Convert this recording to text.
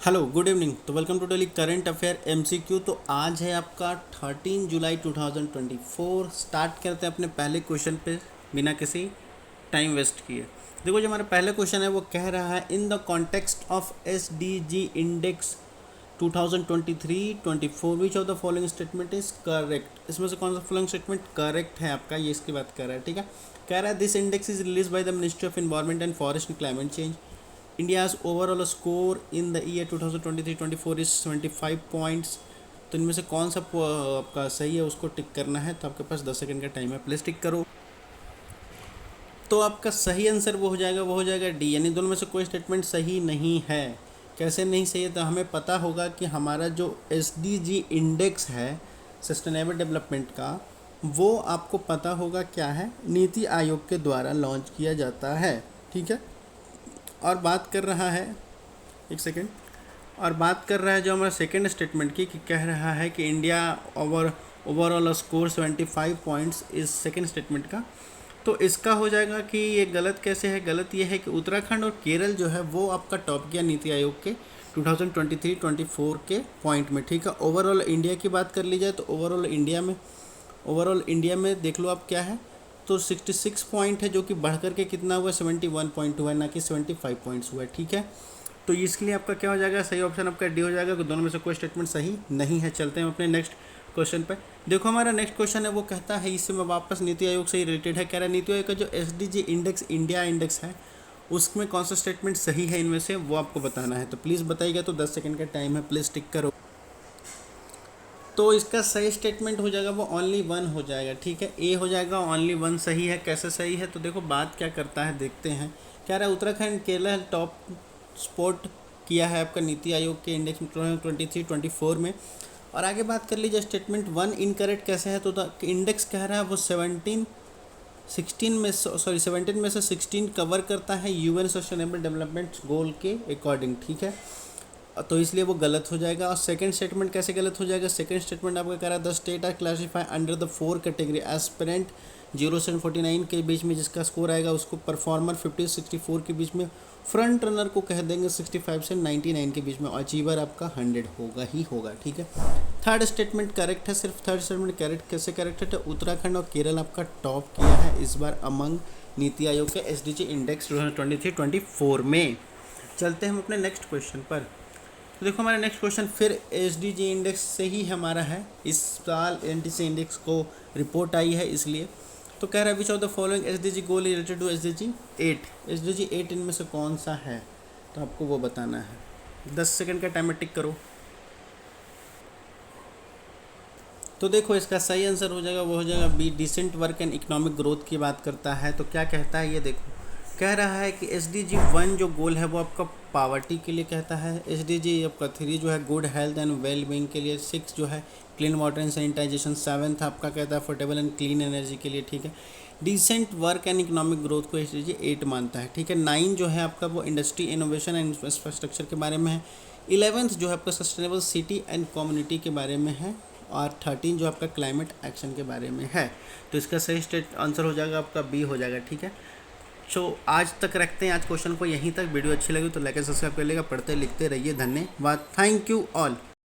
Hello good evening. तो welcome to daily current affair MCQ. तो आज है आपका 13 जुलाई 2024। स्टार्ट करते हैं अपने पहले क्वेश्चन पे बिना किसी टाइम वेस्ट किए। देखो, जो हमारा पहला क्वेश्चन है वो कह रहा है in the context of SDG index 2023-24 which of the following statement is correct. इसमें से कौन सा फॉलोइंग स्टेटमेंट करेक्ट है आपका, ये इसकी बात कर रहा है। ठीक है, कह रहा है this index is release by the ministry of environment and forest and climate change. India's overall score in the year 2023-24 is 75 points। तो इनमें से कौन सा आपका सही है उसको टिक करना है। तो आपके पास 10 सेकंड का टाइम है, प्लीज़ टिक करो। तो आपका सही आंसर वो हो जाएगा डी, यानी दोनों में से कोई स्टेटमेंट सही नहीं है। कैसे नहीं सही है? तो हमें पता होगा कि हमारा जो एसडीजी इंडेक्स है सस्टेनेबल डेवलपमेंट का, वो आपको पता होगा क्या है, नीति आयोग के द्वारा लॉन्च किया जाता है। ठीक है, और बात कर रहा है, एक सेकेंड, और बात कर रहा है जो हमारा सेकेंड स्टेटमेंट की, कि कह रहा है कि इंडिया ओवरऑल स्कोर 75 पॉइंट्स इस सेकेंड स्टेटमेंट का। तो इसका हो जाएगा कि ये गलत कैसे है। गलत ये है कि उत्तराखंड और केरल जो है वो आपका टॉप किया नीति आयोग के 2023-24 के पॉइंट में। ठीक है, ओवरऑल इंडिया की बात कर ली जाए तो ओवरऑल इंडिया में देख लो आप क्या है, तो 66 पॉइंट है, जो कि बढ़ करके कितना हुआ, 71 पॉइंट हुआ है, ना कि 75 पॉइंट्स हुआ है। ठीक है, तो इसके लिए आपका क्या हो जाएगा, सही ऑप्शन आपका डी हो जाएगा। कि दोनों में से कोई स्टेटमेंट सही नहीं है। चलते हैं अपने नेक्स्ट क्वेश्चन पे। देखो, हमारा नेक्स्ट क्वेश्चन है वो कहता है, इसमें वापस नीति आयोग से ही रिलेटेड है। कह रहा है नीति आयोग का जो एसडीजी इंडेक्स इंडिया इंडेक्स है उसमें कौन सा स्टेटमेंट सही है इनमें से, वो आपको बताना है। तो प्लीज़ बताइएगा। तो 10 सेकंड का टाइम है, प्लीज़ टिक करो। तो इसका सही स्टेटमेंट हो जाएगा वो ओनली वन हो जाएगा। ठीक है, ए हो जाएगा, ओनली वन सही है। कैसे सही है? तो देखो बात क्या करता है, देखते हैं। कह रहा है उत्तराखंड केरल टॉप स्पॉट किया है आपका नीति आयोग के इंडेक्स में 2023-24 में। और आगे बात कर लीजिए, स्टेटमेंट वन इनकरेक्ट कैसे है। तो इंडेक्स कह रहा है वो 17 में से 16 कवर करता है यूएन सस्टेनेबल डेवलपमेंट गोल के अकॉर्डिंग। ठीक है, तो इसलिए वो गलत हो जाएगा। और सेकंड स्टेटमेंट कैसे गलत हो जाएगा? सेकंड स्टेटमेंट आपका कह रहा है the state are classify under the 4 category aspirant 0 से 49 के बीच में जिसका स्कोर आएगा उसको, परफॉर्मर 50 से 64 के बीच में, फ्रंट रनर को कह देंगे 65 से 99 के बीच में, अचीवर आपका 100 होगा ही होगा। ठीक है, थर्ड स्टेटमेंट करेक्ट है। सिर्फ थर्ड स्टेटमेंट करेक्ट कैसे करेक्ट है? तो उत्तराखंड और केरल आपका टॉप किया है इस बार अमंग नीति आयोग के एसडीजी इंडेक्स 2023-24 में। चलते हैं हम अपने नेक्स्ट क्वेश्चन पर। तो देखो, हमारा नेक्स्ट क्वेश्चन फिर एसडीजी इंडेक्स से ही हमारा है। इस साल एनटीसी इंडेक्स को रिपोर्ट आई है इसलिए। तो कह रहा है which of the following SDG goal is related to SDG 8। SDG 8 इनमें से कौन सा है, तो आपको वो बताना है। 10 सेकंड का टाइमर टिक करो। तो देखो, इसका सही आंसर हो जाएगा वो हो जाएगा B, decent work and economic growth की बात करता है। तो क्या कहता है ये देखो, कह रहा है कि एस डी जी 1 जो गोल है वो आपका पावर्टी के लिए कहता है। एस डी जी आपका 3 जो है good health and well being के लिए, 6 जो है clean water and sanitisation, 7th आपका कहता है अफोर्डेबल एंड क्लीन एनर्जी के लिए। ठीक है, decent work and economic growth को एस डी जी 8 मानता है। ठीक है, 9 जो है आपका वो इंडस्ट्री इनोवेशन एंड इंफ्रास्ट्रक्चर के बारे में है। 11th जो है आपका सस्टेनेबल सिटी एंड कम्युनिटी के बारे में है। और 13 जो आपका क्लाइमेट एक्शन के बारे में है। तो इसका सही स्टेट आंसर हो जाएगा आपका बी हो जाएगा। ठीक है, सो आज तक रखते हैं आज क्वेश्चन को यहीं तक। वीडियो अच्छी लगी तो लाइक एंड सब्सक्राइब कर लेगा। पढ़ते लिखते रहिए। धन्यवाद, थैंक यू ऑल।